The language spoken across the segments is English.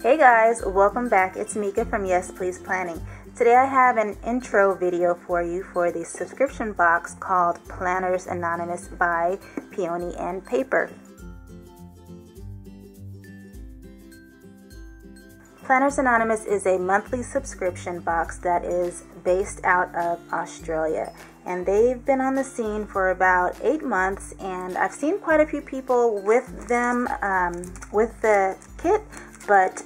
Hey guys, welcome back. It's Meka from Yes Please Planning. Today I have an intro video for you for the subscription box called Planners Anonymous by Peony and Paper. Planners Anonymous is a monthly subscription box that is based out of Australia, and they've been on the scene for about 8 months, and I've seen quite a few people with them with the kit, but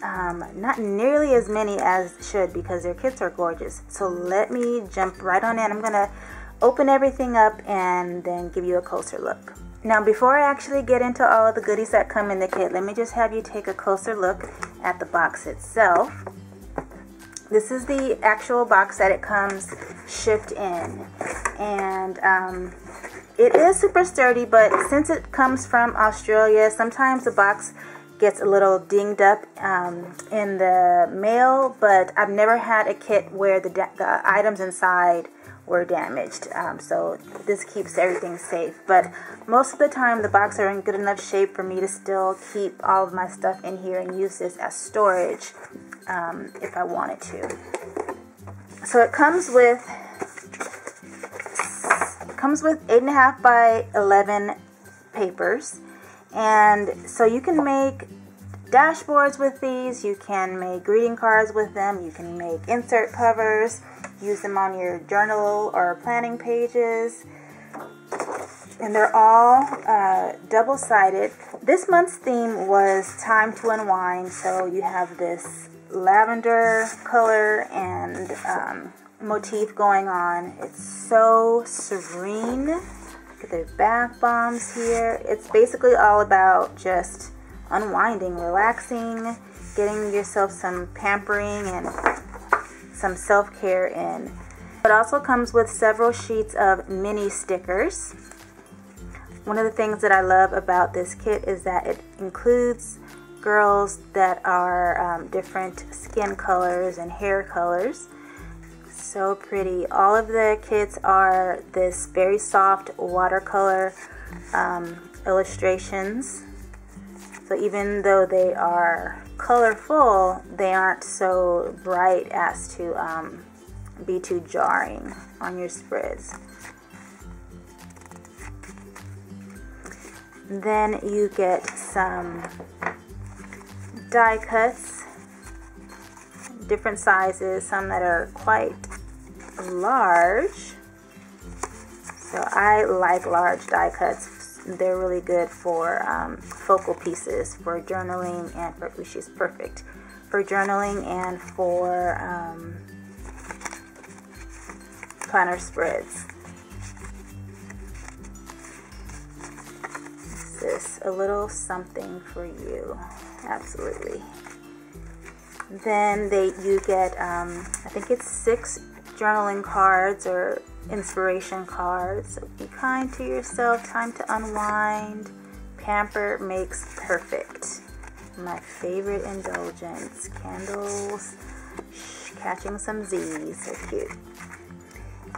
not nearly as many as should because their kits are gorgeous. So let me jump right on in. I'm gonna open everything up and then give you a closer look. Now, before I actually get into all of the goodies that come in the kit, let me just have you take a closer look at the box itself. This is the actual box that it comes shipped in, and it is super sturdy, but since it comes from Australia, sometimes the box gets a little dinged up in the mail, but I've never had a kit where the items inside were damaged, so this keeps everything safe. But most of the time the box are in good enough shape for me to still keep all of my stuff in here and use this as storage if I wanted to. So it comes with 8.5 by 11 papers, and so you can make dashboards with these, you can make greeting cards with them, you can make insert covers, use them on your journal or planning pages, and they're all double-sided. This month's theme was Time to Unwind, so you have this lavender color and motif going on. It's so serene. Look at their bath bombs here. It's basically all about just unwinding, relaxing, getting yourself some pampering and some self-care in. It also comes with several sheets of mini stickers. One of the things that I love about this kit is that it includes girls that are different skin colors and hair colors. So pretty. All of the kits are this very soft watercolor illustrations. So even though they are colorful, they aren't so bright as to be too jarring on your spreads. Then you get some die cuts, different sizes, some that are quite large. So I like large die cuts. They're really good for focal pieces, for journaling, and which is perfect for journaling and for planner spreads. This a little something for you, absolutely. Then you get I think it's 6 journaling cards or inspiration cards. So be kind to yourself, time to unwind. Pamper makes perfect. My favorite indulgence. Candles, catching some Z's, so cute.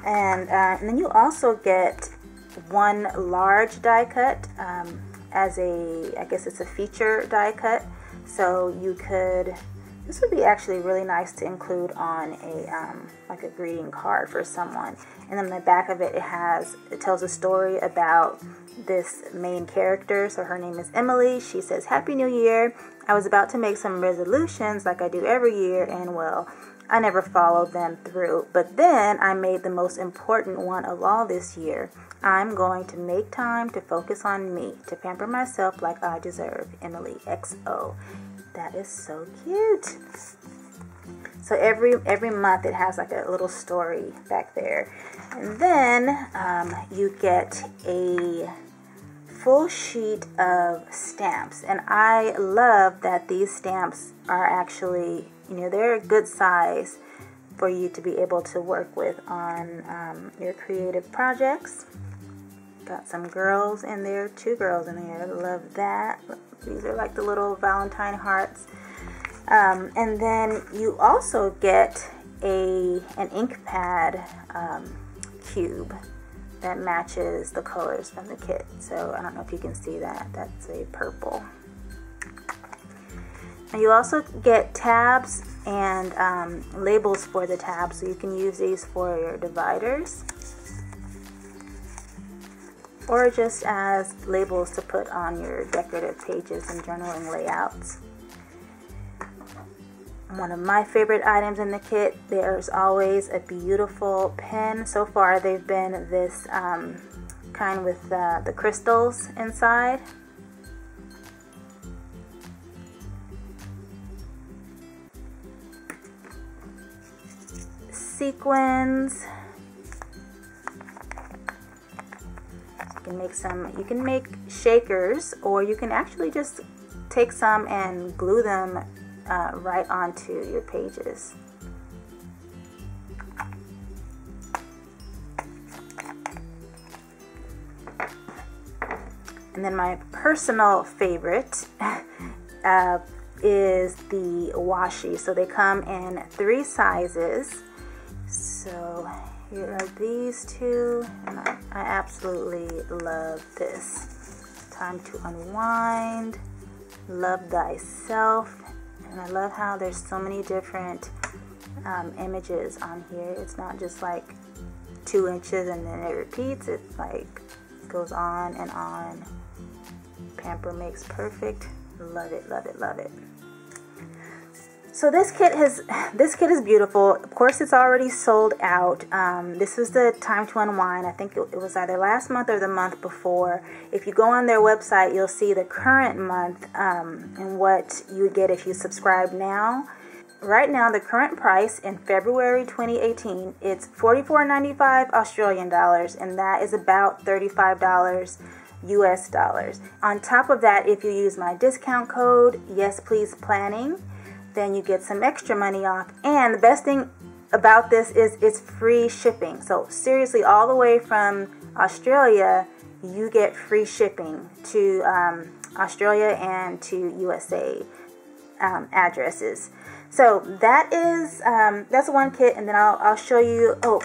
And then you also get 1 large die cut as I guess it's a feature die cut. So you could, this would be actually really nice to include on a like a greeting card for someone. And then the back of it, it tells a story about this main character. So her name is Emily. She says, "Happy New Year. I was about to make some resolutions like I do every year, and well, I never followed them through. But then I made the most important one of all this year. I'm going to make time to focus on me, to pamper myself like I deserve. Emily XO." That is so cute. So every month it has like a little story back there. And then you get a full sheet of stamps. And I love that these stamps are actually, they're a good size for you to be able to work with on your creative projects. Got some girls in there, 2 girls in there. Love that. These are like the little Valentine hearts. And then you also get an ink pad cube that matches the colors from the kit. So I don't know if you can see that. That's a purple. And you also get tabs and labels for the tabs, so you can use these for your dividers or just as labels to put on your decorative pages and journaling layouts. One of my favorite items in the kit, there's always a beautiful pen. So far they've been this kind with the crystals inside. Sequins. You can make shakers, or you can actually just take some and glue them right onto your pages. And then my personal favorite is the washi. So they come in 3 sizes. So here are these two, and I absolutely love this. Time to unwind, love thyself, and I love how there's so many different images on here. It's not just like 2 inches and then it repeats. It like goes on and on. Pamper makes perfect. Love it, love it, love it. So this kit is beautiful. Of course, it's already sold out. This was the Time to Unwind. I think it was either last month or the month before. If you go on their website, you'll see the current month and what you would get if you subscribe now. Right now, the current price in February 2018, it's $44.95 Australian dollars, and that is about $35 US dollars. On top of that, if you use my discount code, Yes Please Planning, then you get some extra money off. And the best thing about this is it's free shipping. So seriously, all the way from Australia, you get free shipping to Australia and to USA addresses. So that is that's one kit, and then I'll show you. Oh,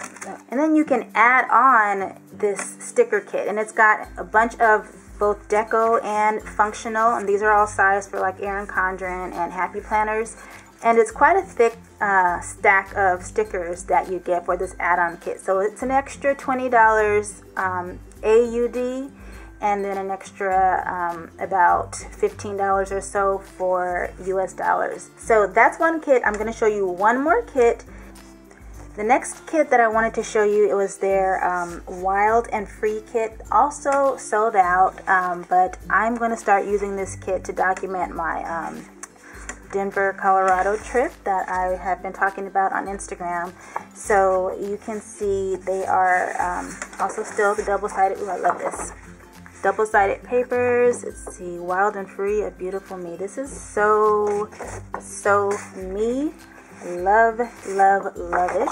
and then you can add on this sticker kit, and it's got a bunch of both deco and functional, and these are all sized for like Erin Condren and Happy Planners, and it's quite a thick stack of stickers that you get for this add-on kit. So it's an extra $20 AUD, and then an extra about $15 or so for US dollars. So that's one kit. I'm going to show you one more kit. The next kit that I wanted to show you, it was their Wild and Free kit, also sold out, but I'm going to start using this kit to document my Denver, Colorado trip that I have been talking about on Instagram. So you can see they are also still the double-sided, ooh, I love this, double-sided papers. Let's see, Wild and Free, A Beautiful Me. This is so me. Love, love, love it.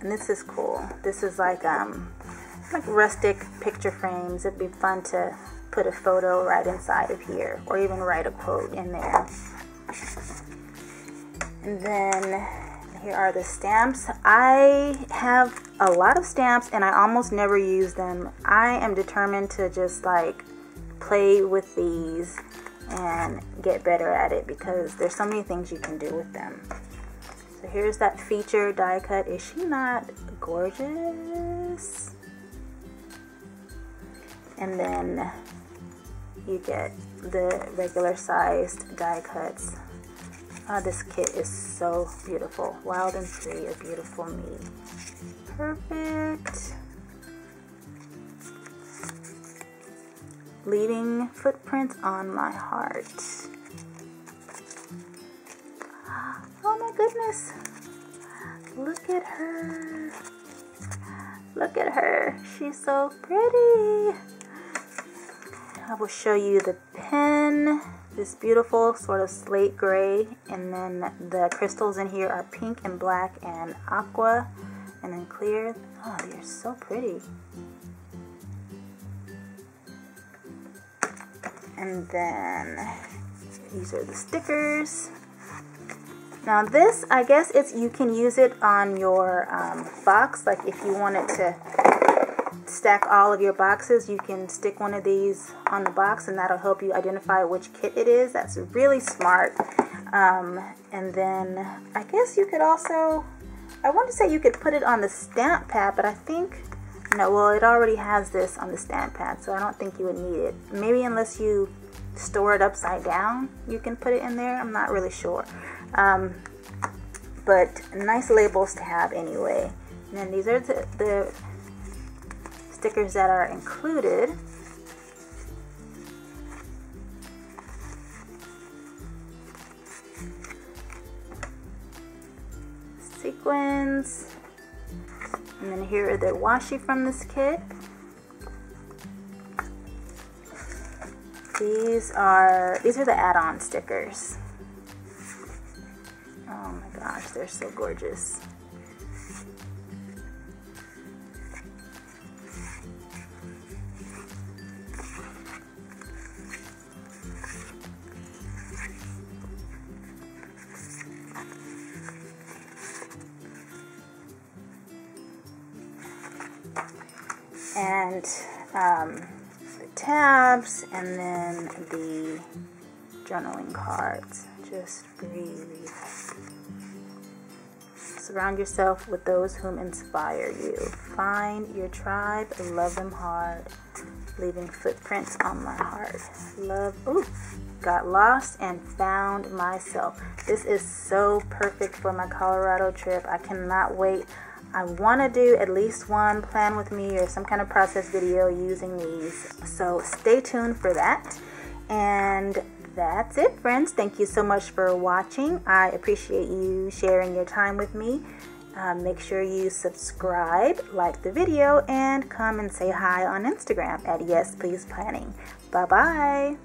And this is cool. This is like rustic picture frames. It'd be fun to put a photo right inside of here, or even write a quote in there. And then here are the stamps. I have a lot of stamps and I almost never use them. I am determined to just like play with these and get better at it, because there's so many things you can do with them. So here's that feature die cut. Is she not gorgeous? And then you get the regular sized die cuts. Oh, this kit is so beautiful. Wild and Free, A Beautiful Me. Perfect. Leaving footprints on my heart. Oh my goodness. Look at her. Look at her. She's so pretty. I will show you the pen. This beautiful sort of slate gray. And then the crystals in here are pink and black and aqua. And then clear. Oh, they're so pretty. And then these are the stickers. Now this, I guess you can use it on your box, like if you wanted to stack all of your boxes, you can stick one of these on the box, and that'll help you identify which kit it is. That's really smart. And then I guess you could also, I want to say you could put it on the stamp pad, but I think, no, well, it already has this on the stamp pad, so I don't think you would need it. Maybe unless you store it upside down, you can put it in there. I'm not really sure. But nice labels to have anyway. And then these are the stickers that are included. Sequins. And then here are the washi from this kit. These are the add-on stickers. Oh my gosh, they're so gorgeous. And the tabs, and then the journaling cards. Just breathe. Surround yourself with those whom inspire you. Find your tribe, love them hard, leaving footprints on my heart. Got lost and found myself. This is so perfect for my Colorado trip. I cannot wait. I want to do at least one plan with me or some kind of process video using these. So stay tuned for that. And that's it, friends. Thank you so much for watching. I appreciate you sharing your time with me. Make sure you subscribe, like the video, and come and say hi on Instagram at Yes Please Planning. Bye-bye.